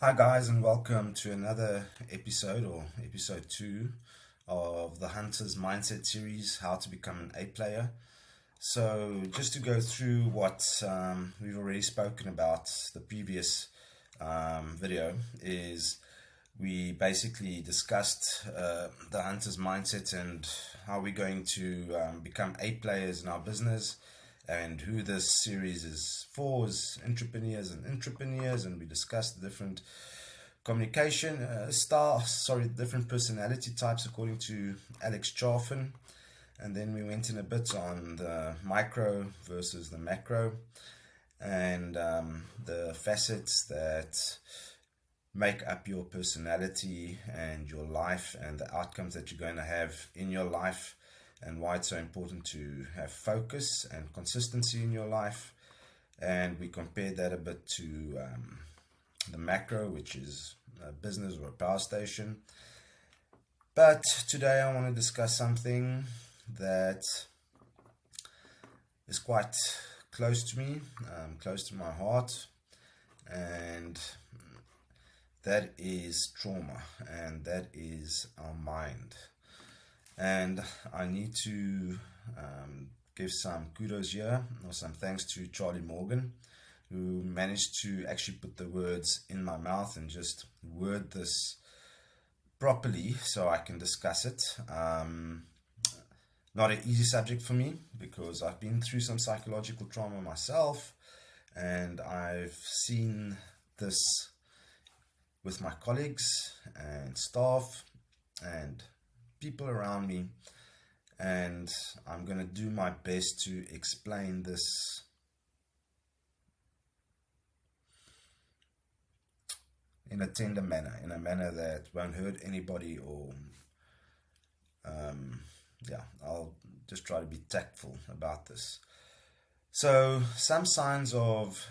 Hi, guys, and welcome to another episode or episode 2 of the Hunter's Mindset series, How to Become an A Player. So, just to go through what we've already spoken about, the previous video is we basically discussed the Hunter's Mindset and how we're going to become A players in our business, and who this series is for is entrepreneurs, and we discussed the different communication different personality types according to Alex Chaffin. And then we went in a bit on the micro versus the macro, and the facets that make up your personality and your life, and the outcomes that you're going to have in your life, and why it's so important to have focus and consistency in your life. And we compared that a bit to the macro, which is a business or a power station. But today I want to discuss something that is quite close to me, close to my heart, and that is trauma, and that is our mind. And I need to give some kudos here, or some thanks to Charlie Morgan, who managed to actually put the words in my mouth and just word this properly so I can discuss it. Not an easy subject for me, because I've been through some psychological trauma myself, and I've seen this with my colleagues and staff and people around me, and I'm going to do my best to explain this in a tender manner, in a manner that won't hurt anybody, or I'll just try to be tactful about this. So, some signs of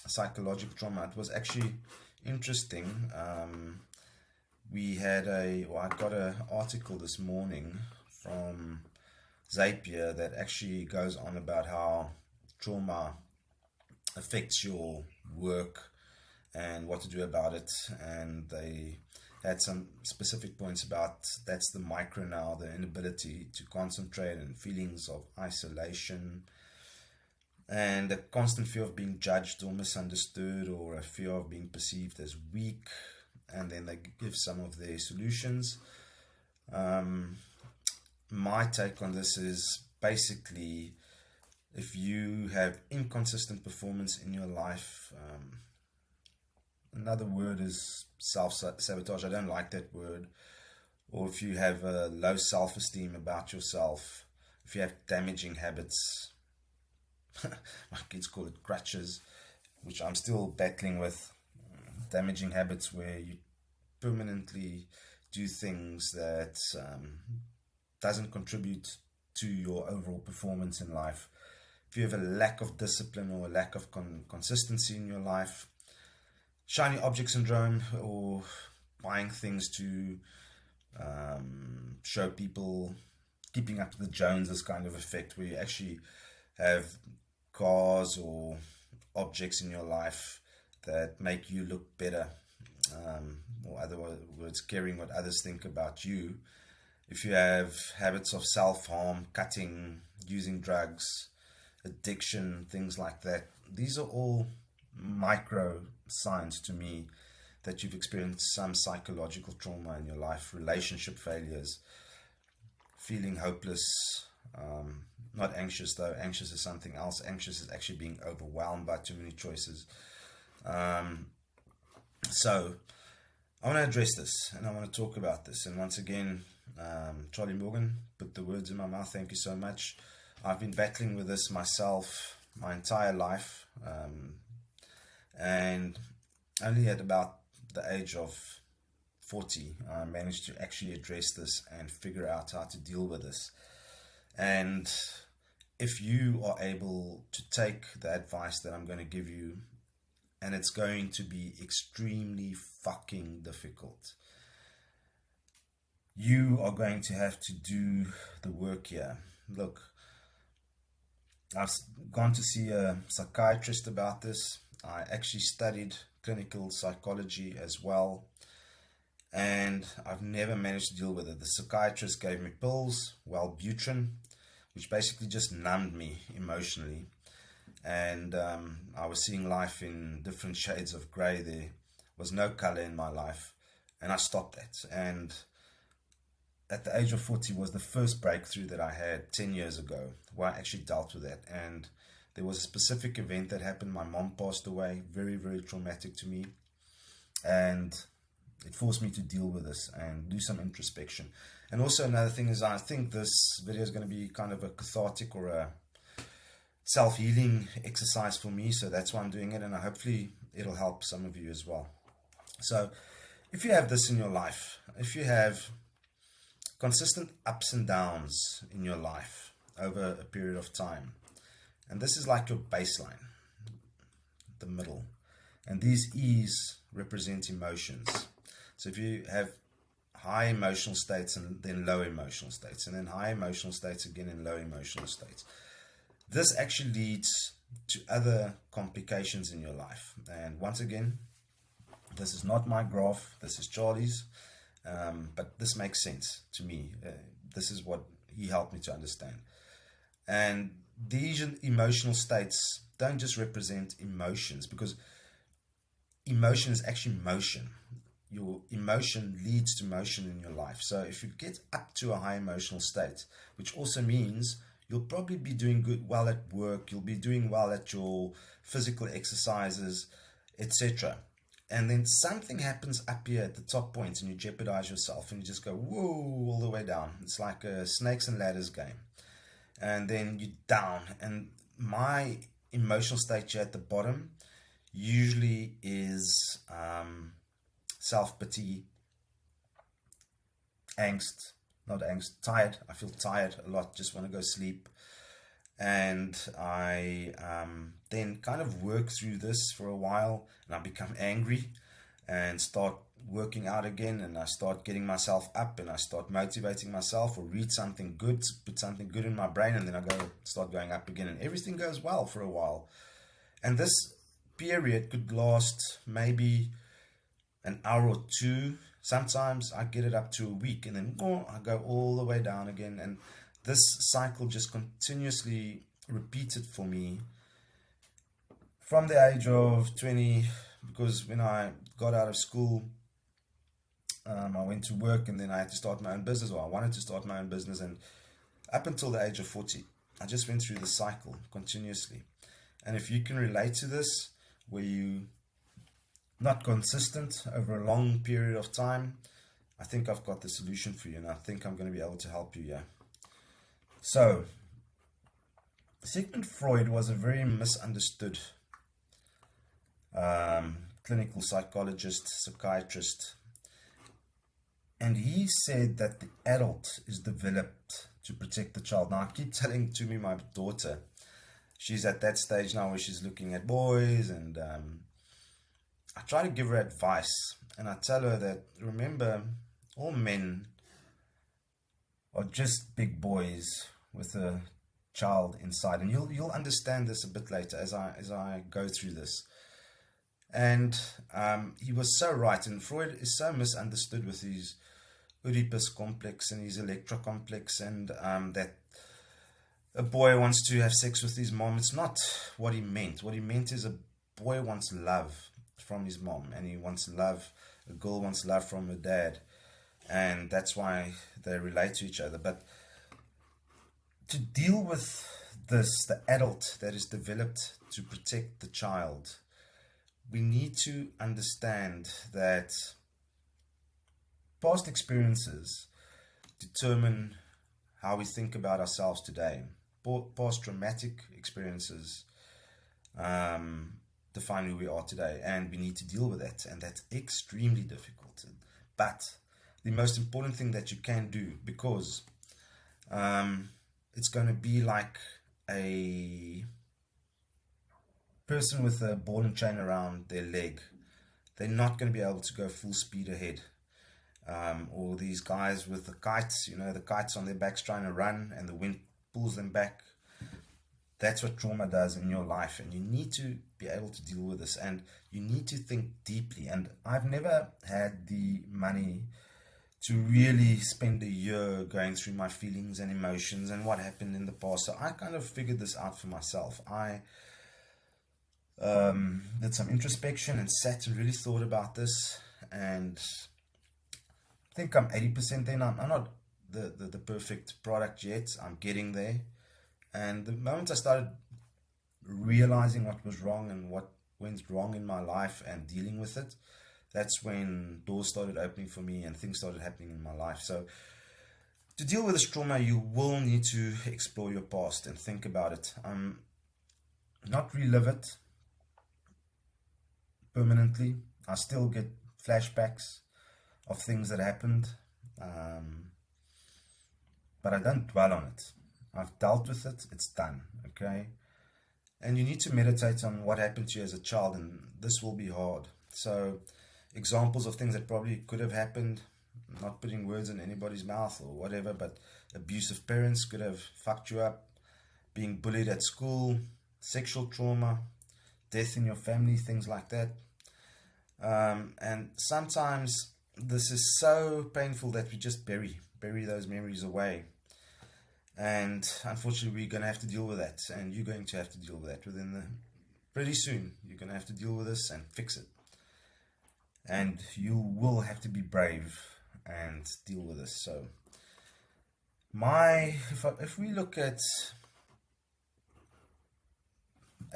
psychological trauma. It was actually interesting. I got an article this morning from Zapier that actually goes on about how trauma affects your work and what to do about it. And they had some specific points about that's the micro now, the inability to concentrate, and feelings of isolation, and a constant fear of being judged or misunderstood, or a fear of being perceived as weak. And then they give some of their solutions. My take on this is basically, if you have inconsistent performance in your life, another word is self-sabotage. I don't like that word. Or if you have a low self-esteem about yourself, if you have damaging habits, my kids call it crutches, which I'm still battling with. Damaging habits where you permanently do things that doesn't contribute to your overall performance in life. If you have a lack of discipline or a lack of consistency in your life, shiny object syndrome, or buying things to show people, keeping up to the Joneses kind of effect, where you actually have cars or objects in your life that make you look better, or other words, caring what others think about you. If you have habits of self-harm, cutting, using drugs, addiction, things like that, these are all micro signs to me that you've experienced some psychological trauma in your life. Relationship failures, feeling hopeless, not anxious though. Anxious is something else. Anxious is actually being overwhelmed by too many choices. So I want to address this, and I want to talk about this. And once again, Charlie Morgan put the words in my mouth. Thank you so much. I've been battling with this myself my entire life, and only at about the age of 40 I managed to actually address this and figure out how to deal with this. And if you are able to take the advice that I'm going to give you, and it's going to be extremely fucking difficult, you are going to have to do the work here. Look, I've gone to see a psychiatrist about this. I actually studied clinical psychology as well, and I've never managed to deal with it. The psychiatrist gave me pills, Wellbutrin, which basically just numbed me emotionally, and I was seeing life in different shades of grey. There was no colour in my life, and I stopped that. And at the age of 40 was the first breakthrough that I had 10 years ago, where I actually dealt with that. And there was a specific event that happened. My mom passed away, very, very traumatic to me, and it forced me to deal with this and do some introspection. And also another thing is, I think this video is going to be kind of a cathartic or a self-healing exercise for me, so that's why I'm doing it, and hopefully it'll help some of you as well. So if you have this in your life, if you have consistent ups and downs in your life over a period of time, and this is like your baseline, the middle, and these E's represent emotions. So if you have high emotional states and then low emotional states, and then high emotional states again and low emotional states, this actually leads to other complications in your life. And once again, this is not my graph, this is Charlie's, but this makes sense to me. This is what he helped me to understand. And these emotional states don't just represent emotions, because emotion is actually motion. Your emotion leads to motion in your life. So if you get up to a high emotional state, which also means you'll probably be doing well at work, you'll be doing well at your physical exercises, etc. And then something happens up here at the top point and you jeopardize yourself and you just go, whoa, all the way down. It's like a snakes and ladders game. And then you're down. And my emotional state here at the bottom usually is self-pity, tired. I feel tired a lot, just want to go sleep. And I then kind of work through this for a while, and I become angry and start working out again, and I start getting myself up, and I start motivating myself or read something good, put something good in my brain, and then I start going up again, and everything goes well for a while. And this period could last maybe an hour or two. Sometimes I get it up to a week, and then I go all the way down again. And this cycle just continuously repeated for me from the age of 20, because when I got out of school, I went to work, and then I had to start my own business, or I wanted to start my own business, and up until the age of 40, I just went through the cycle continuously. And if you can relate to this, where you not consistent over a long period of time, I think I've got the solution for you, and I think I'm going to be able to help you here. So, Sigmund Freud was a very misunderstood clinical psychologist, psychiatrist, and he said that the adult is developed to protect the child. Now, I keep telling to me my daughter, she's at that stage now where she's looking at boys, and I try to give her advice, and I tell her that, remember, all men are just big boys with a child inside, and you'll understand this a bit later as I go through this. And he was so right, and Freud is so misunderstood with his Oedipus complex and his Electra complex, and that a boy wants to have sex with his mom. It's not what he meant. What he meant is a boy wants love from his mom, and he wants love, a girl wants love from her dad, and that's why they relate to each other. But to deal with this, the adult that is developed to protect the child, we need to understand that past experiences determine how we think about ourselves today. Past traumatic experiences define who we are today, and we need to deal with that, and that's extremely difficult. But the most important thing that you can do, because it's going to be like a person with a ball and chain around their leg. They're not going to be able to go full speed ahead. Or these guys with the kites, the kites on their backs trying to run, and the wind pulls them back. that's what trauma does in your life, and you need to be able to deal with this, and you need to think deeply. And I've never had the money to really spend a year going through my feelings and emotions and what happened in the past. So I kind of figured this out for myself. I did some introspection and sat and really thought about this, and I think I'm 80% there now. I'm not the perfect product yet. I'm getting there. And the moment I started realizing what was wrong and what went wrong in my life and dealing with it, that's when doors started opening for me and things started happening in my life. So to deal with this trauma, you will need to explore your past and think about it. Not relive it permanently. I still get flashbacks of things that happened, but I don't dwell on it. I've dealt with it, it's done, okay? And you need to meditate on what happened to you as a child, and this will be hard. So examples of things that probably could have happened, not putting words in anybody's mouth or whatever, but abusive parents could have fucked you up, being bullied at school, sexual trauma, death in your family, things like that. And sometimes this is so painful that we just bury those memories away. And unfortunately, we're going to have to deal with that, and you're going to have to deal with that pretty soon. You're going to have to deal with this and fix it. And you will have to be brave and deal with this. So if we look at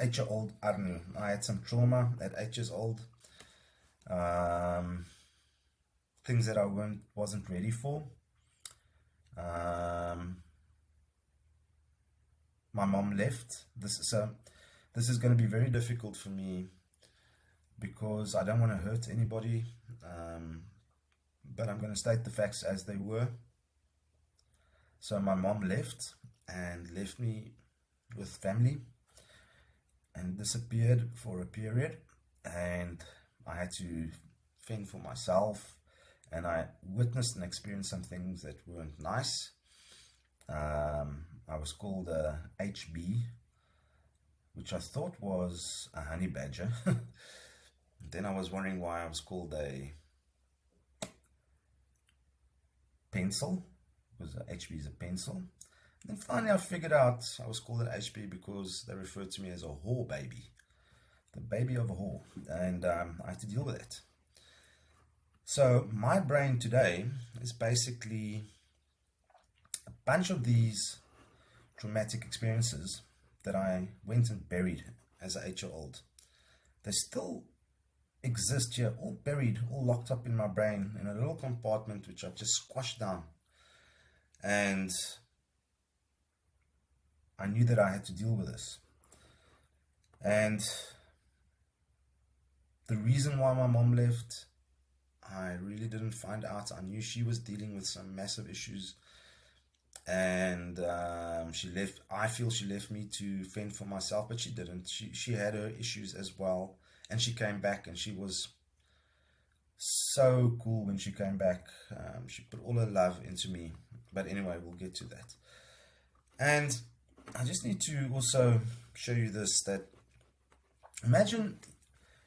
8-year-old Arnu, I had some trauma at 8 years old. Things that I wasn't ready for. My mom left. This is going to be very difficult for me because I don't want to hurt anybody, but I'm going to state the facts as they were. So my mom left and left me with family and disappeared for a period, and I had to fend for myself, and I witnessed and experienced some things that weren't nice. I was called a HB, which I thought was a honey badger. Then I was wondering why I was called a pencil, because HB is a pencil. And then finally I figured out I was called an HB because they referred to me as a whore baby, the baby of a whore, and I had to deal with it. So my brain today is basically a bunch of these traumatic experiences that I went and buried as an 8-year-old. They still exist here, all buried, all locked up in my brain in a little compartment which I've just squashed down. And I knew that I had to deal with this. And the reason why my mom left, I really didn't find out. I knew she was dealing with some massive issues, and she left. I feel she left me to fend for myself, but she didn't. She had her issues as well, and she came back, and she was so cool when she came back. She put all her love into me. But anyway, we'll get to that. And I just need to also show you this, that imagine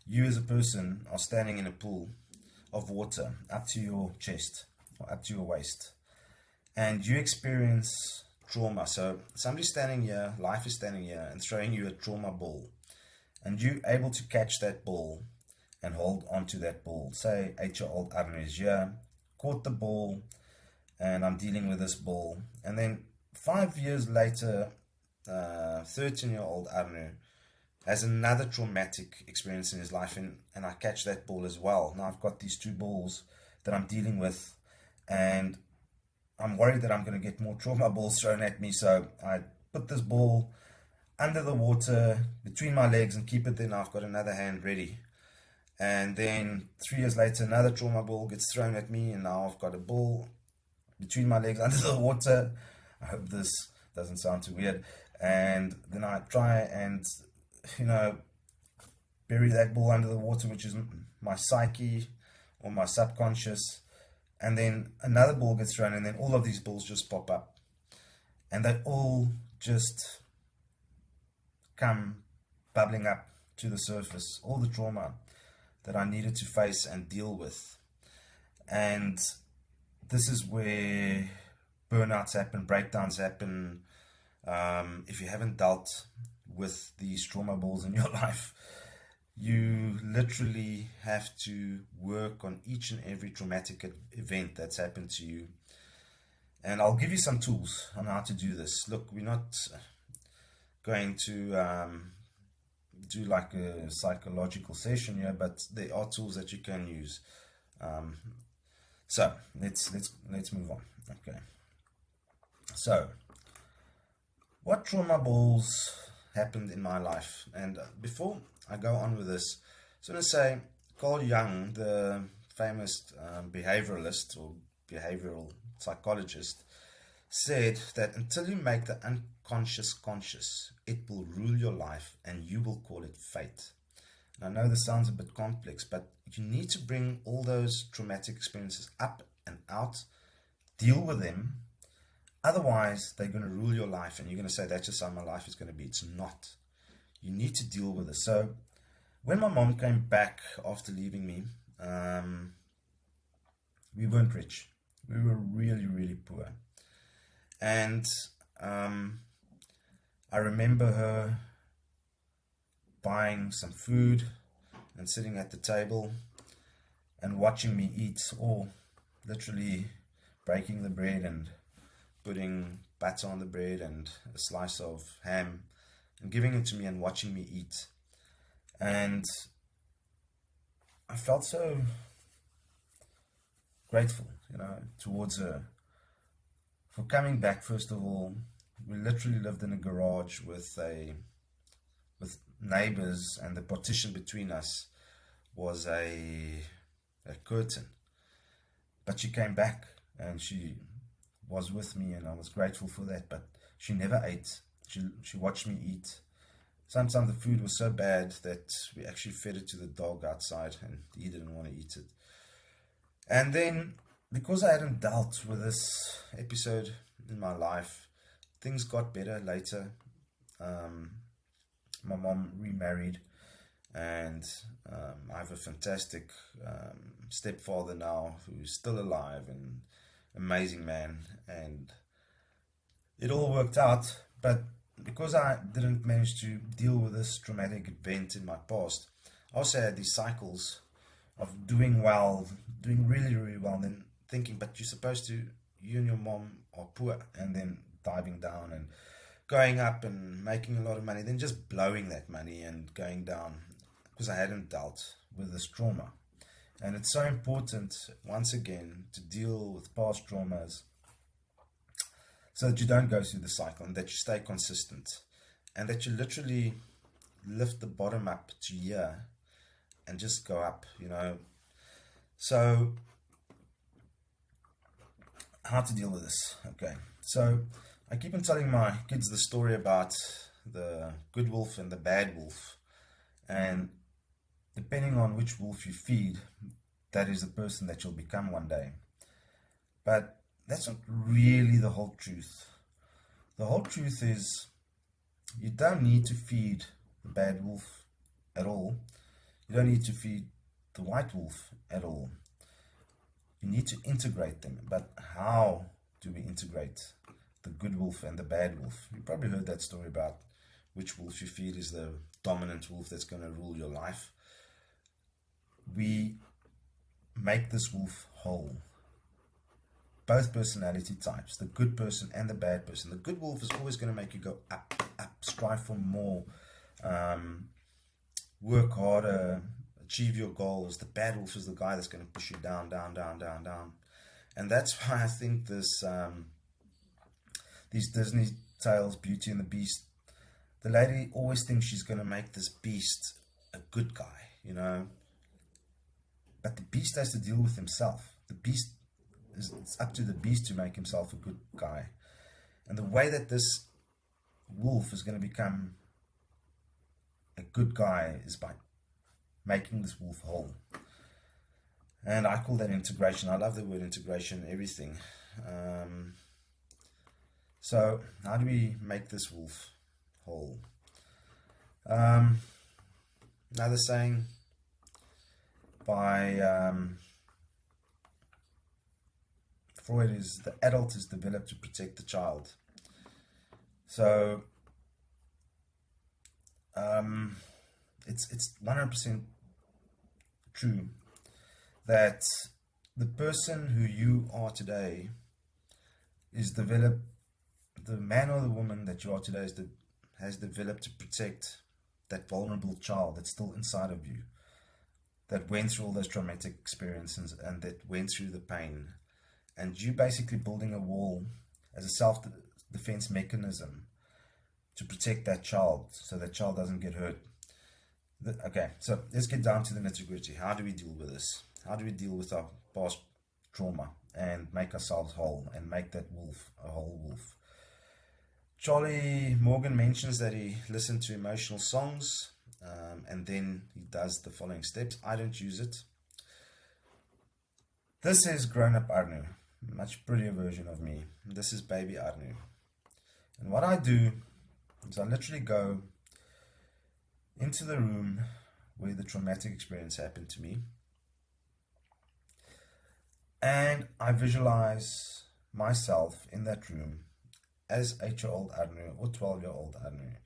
you as a person are standing in a pool of water up to your chest or up to your waist, and you experience trauma. So somebody's standing here, life is standing here and throwing you a trauma ball, and you're able to catch that ball and hold on to that ball. Say 8-year-old Arnu is here, caught the ball, and I'm dealing with this ball. And then 5 years later, 13-year-old Arnu has another traumatic experience in his life, and I catch that ball as well. Now I've got these two balls that I'm dealing with, and I'm worried that I'm going to get more trauma balls thrown at me. So I put this ball under the water between my legs and keep it there. Now I've got another hand ready. And then 3 years later, another trauma ball gets thrown at me, and now I've got a ball between my legs under the water. I hope this doesn't sound too weird. And then I try and, bury that ball under the water, which is my psyche or my subconscious. And then another ball gets thrown, and then all of these balls just pop up. And they all just come bubbling up to the surface, all the trauma that I needed to face and deal with. And this is where burnouts happen, breakdowns happen. If you haven't dealt with these trauma balls in your life, you literally have to work on each and every traumatic event that's happened to you. And I'll give you some tools on how to do this. Look, we're not going to do like a psychological session here, but there are tools that you can use. So let's move on. Okay. So, what trauma balls happened in my life? And before I go on with this, I just want to say Carl Jung, the famous behavioralist or behavioral psychologist, said that until you make the unconscious conscious, it will rule your life and you will call it fate. And I know this sounds a bit complex, but you need to bring all those traumatic experiences up and out, deal with them. Otherwise, they're going to rule your life and you're going to say, that's just how my life is going to be. It's not. You need to deal with it. So when my mom came back after leaving me, we weren't rich. We were really, really poor. And I remember her buying some food and sitting at the table and watching me eat, or literally breaking the bread and putting butter on the bread and a slice of ham and giving it to me and watching me eat. And I felt so grateful, towards her for coming back. First of all, we literally lived in a garage with neighbors, and the partition between us was a curtain. But she came back and she was with me, and I was grateful for that. But she never ate. She watched me eat. Sometimes the food was so bad that we actually fed it to the dog outside, and he didn't want to eat it. And then, because I hadn't dealt with this episode in my life, things got better later. My mom remarried, and I have a fantastic stepfather now who's still alive and amazing man, and it all worked out. But because I didn't manage to deal with this traumatic event in my past, I also had these cycles of doing well, doing really, really well, and then thinking, but you're supposed to, you and your mom are poor, and then diving down and going up and making a lot of money, then just blowing that money and going down, because I hadn't dealt with this trauma. And it's so important, once again, to deal with past traumas so that you don't go through the cycle, and that you stay consistent, and that you literally lift the bottom up to here and just go up, So, how to deal with this? Okay, so I keep on telling my kids the story about the good wolf and the bad wolf, and depending on which wolf you feed, that is the person that you'll become one day. But that's not really the whole truth. The whole truth is you don't need to feed the bad wolf at all. You don't need to feed the white wolf at all. You need to integrate them. But how do we integrate the good wolf and the bad wolf? You probably heard that story about which wolf you feed is the dominant wolf that's going to rule your life. We make this wolf whole. Both personality types, the good person and the bad person. The good wolf is always going to make you go up, up, strive for more, work harder, achieve your goals. The bad wolf is the guy that's going to push you down, down, down, down, down. And that's why I think this these Disney tales, Beauty and the Beast, the lady always thinks she's going to make this beast a good guy, But the beast has to deal with himself. It's up to the beast to make himself a good guy. And the way that this wolf is going to become a good guy is by making this wolf whole. And I call that integration. I love the word integration, everything. So how do we make this wolf whole? Um, Another saying by Freud is the adult is developed to protect the child. So um, it's 100% true that the person who you are today is developed, the man or the woman that you are today has developed to protect that vulnerable child that's still inside of you, that went through all those traumatic experiences and that went through the pain. And you basically building a wall as a self-defense mechanism to protect that child so that child doesn't get hurt. Okay, so let's get down to the nitty-gritty. How do we deal with this? How do we deal with our past trauma and make ourselves whole and make that wolf a whole wolf? Charlie Morgan mentions that he listened to emotional songs, and then he does the following steps. I don't use it. This is grown-up Arnu, much prettier version of me. This is baby Arnu. And what I do is I literally go into the room where the traumatic experience happened to me, and I visualize myself in that room as 8-year-old Arnu or 12-year-old Arnu.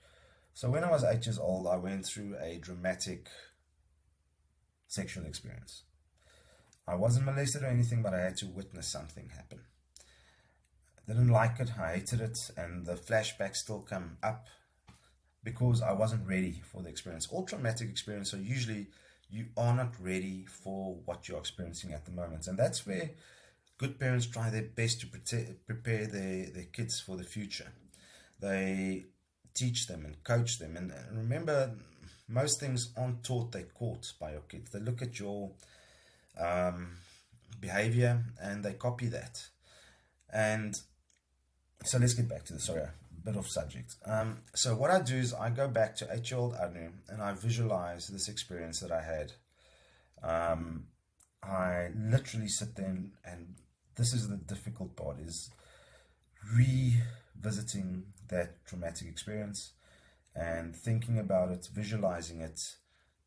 So when I was 8 years old, I went through a dramatic sexual experience. I wasn't molested or anything, but I had to witness something happen. I didn't like it, I hated it, and the flashbacks still come up because I wasn't ready for the experience. All traumatic experiences are usually you are not ready for what you're experiencing at the moment. And that's where good parents try their best to prepare their kids for the future. They teach them and coach them. And remember, most things aren't taught, they're caught by your kids. They look at your behavior and they copy that. And so let's get back to this. Sorry, a bit off subject. So what I do is I go back to 8-year-old Anu and I visualize this experience that I had. I literally sit there and this is the difficult part, is revisiting that traumatic experience and thinking about it, visualizing it,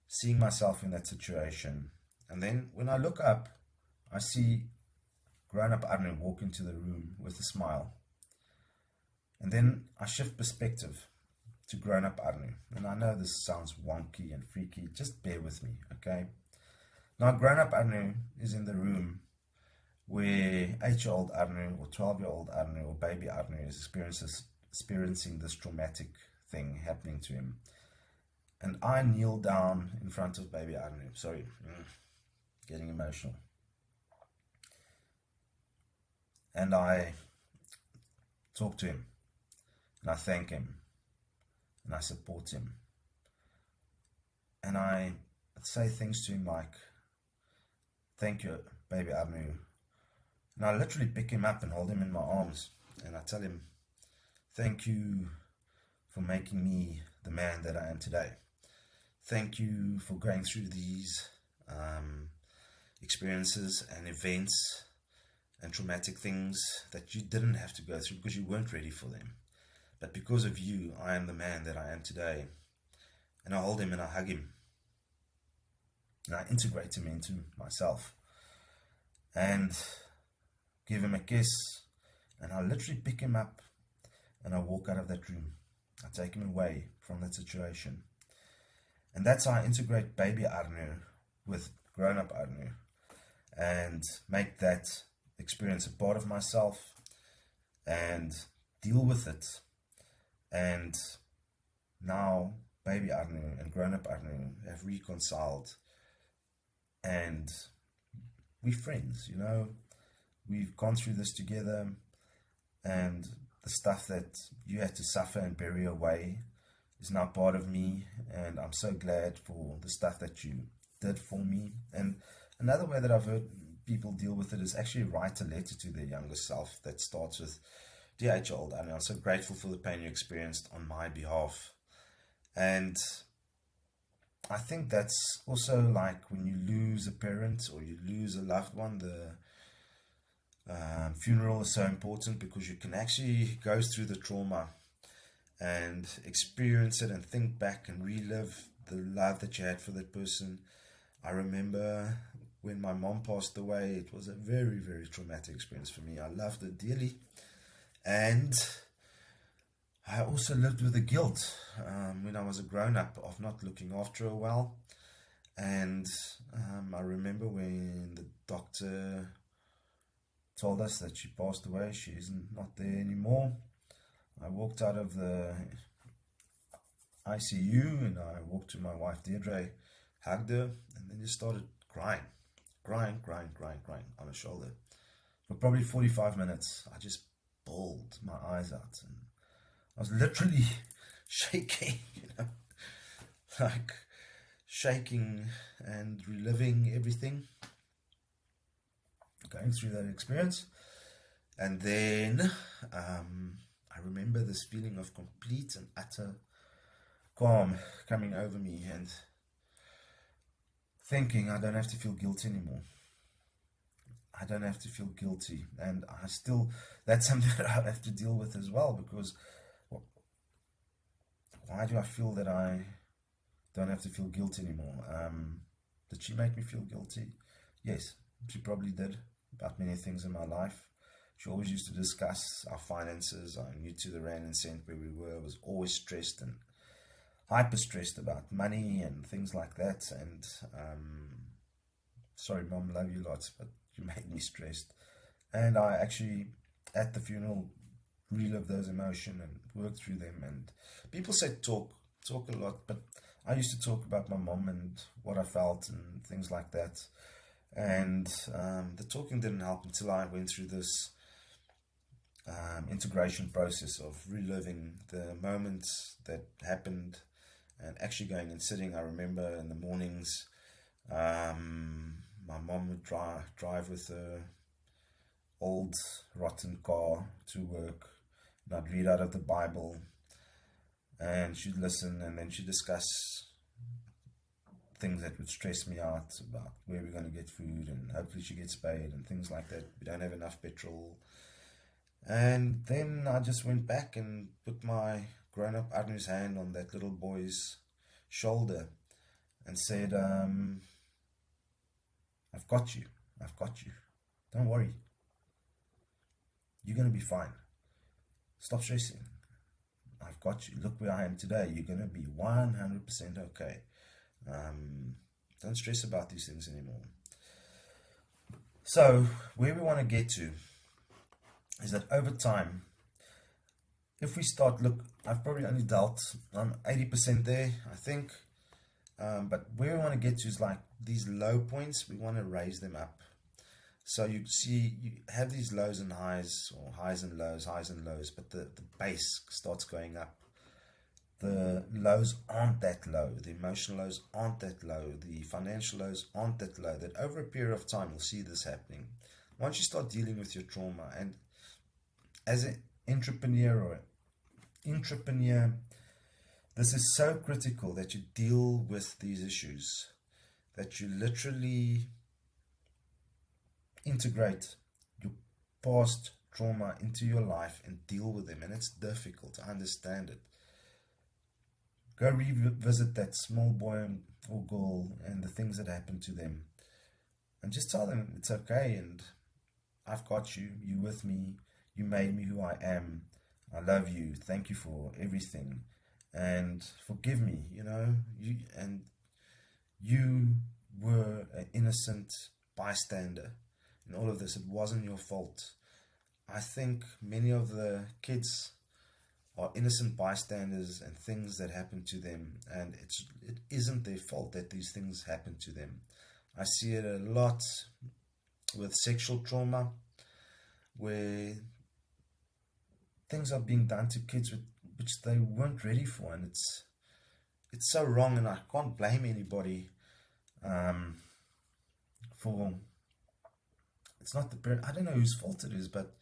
seeing myself in that situation. And then when I look up, I see grown-up Arno walk into the room with a smile. And then I shift perspective to grown-up Arno. And I know this sounds wonky and freaky, just bear with me, okay? Now grown-up Arno is in the room where 8-year-old Arno or 12-year-old Arno or baby Arno is experiencing this traumatic thing happening to him. And I kneel down in front of baby Arno. Sorry, getting emotional. And I talk to him. And I thank him. And I support him. And I say things to him like, thank you, baby Arno. And I literally pick him up and hold him in my arms. And I tell him, thank you for making me the man that I am today. Thank you for going through these experiences and events and traumatic things that you didn't have to go through because you weren't ready for them. But because of you, I am the man that I am today. And I hold him and I hug him. And I integrate him into myself. And give him a kiss. And I literally pick him up and I walk out of that room. I take him away from that situation. And that's how I integrate baby Arno with grown-up Arno and make that experience a part of myself and deal with it. And now baby Arno and grown-up Arno have reconciled and we're friends, you know. We've gone through this together, and the stuff that you had to suffer and bury away is now part of me, and I'm so glad for the stuff that you did for me. And another way that I've heard people deal with it is actually write a letter to their younger self that starts with, dear 8-year-old Annie, I'm so grateful for the pain you experienced on my behalf. And I think that's also like when you lose a parent or you lose a loved one, the funeral is so important because you can actually go through the trauma and experience it and think back and relive the love that you had for that person. I remember when my mom passed away, it was a very, very traumatic experience for me. I loved her dearly, and I also lived with the guilt when I was a grown-up of not looking after her well. And I remember when the doctor told us that she passed away, she is not there anymore. I walked out of the ICU and I walked to my wife Deirdre, hugged her, and then just started crying on her shoulder. For probably 45 minutes, I just bawled my eyes out, and I was literally shaking, like shaking and reliving everything, going through that experience. And then I remember this feeling of complete and utter calm coming over me, and thinking I don't have to feel guilty anymore. I don't have to feel guilty, and that's something that I have to deal with as well, because why do I feel that I don't have to feel guilty anymore? Did she make me feel guilty? Yes, she probably did, about many things in my life. She always used to discuss our finances. I knew to the rand and cent where we were. I was always stressed and hyper stressed about money and things like that. And sorry, Mom, love you lots, but you made me stressed. And I actually, at the funeral, relived those emotions and worked through them. And people say talk a lot, but I used to talk about my mom and what I felt and things like that. And the talking didn't help until I went through this integration process of reliving the moments that happened and actually going and sitting. I remember in the mornings, my mom would drive with her old rotten car to work, and I'd read out of the Bible, and she'd listen, and then she'd discuss things that would stress me out about where we're going to get food, and hopefully she gets paid and things like that. We don't have enough petrol. And then I just went back and put my grown-up Arnu's hand on that little boy's shoulder and said, I've got you. Don't worry. You're going to be fine. Stop stressing. I've got you. Look where I am today. You're going to be 100% okay. Don't stress about these things anymore. So where we want to get to is that over time, if we start I've probably only dealt, I'm 80% there, I think. But where we want to get to is like these low points, we want to raise them up. So you see, you have these lows and highs, or highs and lows, but the base starts going up. The lows aren't that low, the emotional lows aren't that low, the financial lows aren't that low. That over a period of time, you'll see this happening. Once you start dealing with your trauma, and as an intrapreneur, this is so critical that you deal with these issues, that you literally integrate your past trauma into your life and deal with them. And it's difficult, I understand it. Go revisit that small boy or girl and the things that happened to them, and just tell them it's okay, and I've got you, you with me, you made me who I am, I love you, thank you for everything, and forgive me, you were an innocent bystander in all of this. It wasn't your fault. I think many of the kids are innocent bystanders and things that happen to them, and it isn't their fault that these things happen to them. I see it a lot with sexual trauma, where things are being done to kids which they weren't ready for, and it's so wrong, and I can't blame anybody for, it's not the parent, I don't know whose fault it is, but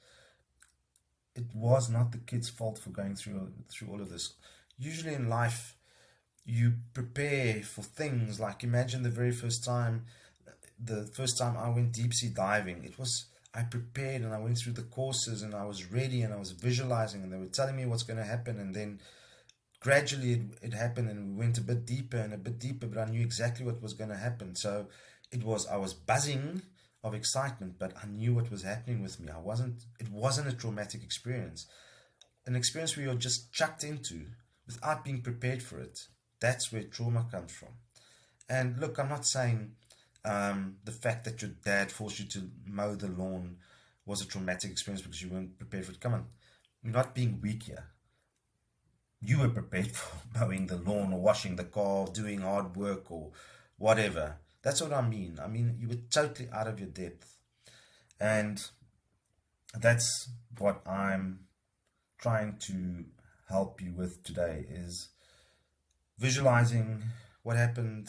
it was not the kid's fault for going through all of this. Usually in life, you prepare for things like, imagine the first time I went deep sea diving. I prepared and I went through the courses and I was ready and I was visualizing and they were telling me what's going to happen, and then gradually it happened, and we went a bit deeper and a bit deeper, but I knew exactly what was going to happen. So I was buzzing of excitement, but I knew what was happening with me. It wasn't a traumatic experience, an experience where you're just chucked into without being prepared for it. That's where trauma comes from. And look, I'm not saying the fact that your dad forced you to mow the lawn was a traumatic experience because you weren't prepared for it. Come on, you're not being weak here. You were prepared for mowing the lawn or washing the car, doing hard work or whatever. That's what I mean. I mean, you were totally out of your depth. And that's what I'm trying to help you with today, is visualizing what happened,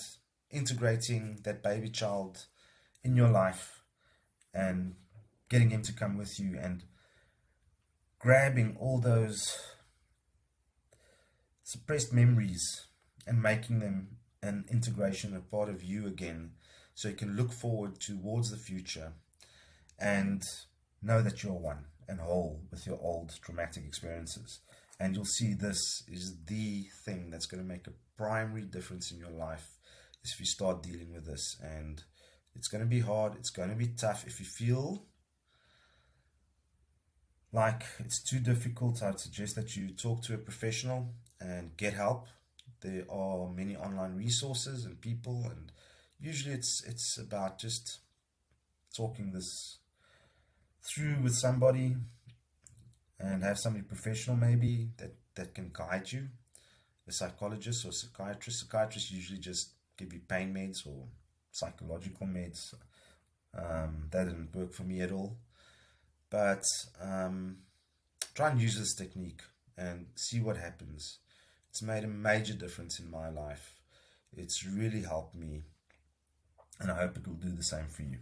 integrating that baby child in your life and getting him to come with you, and grabbing all those suppressed memories and making them an integration, a part of you again, so you can look forward towards the future and know that you're one and whole with your old traumatic experiences. And you'll see this is the thing that's going to make a primary difference in your life, is if you start dealing with this. And it's going to be hard, it's going to be tough. If you feel like it's too difficult, I'd suggest that you talk to a professional and get help. There are many online resources and people, and usually it's about just talking this through with somebody, and have somebody professional maybe that can guide you, a psychologist or psychiatrist. Psychiatrists usually just give you pain meds or psychological meds. That didn't work for me at all. But try and use this technique and see what happens. It's made a major difference in my life. It's really helped me, and I hope it will do the same for you.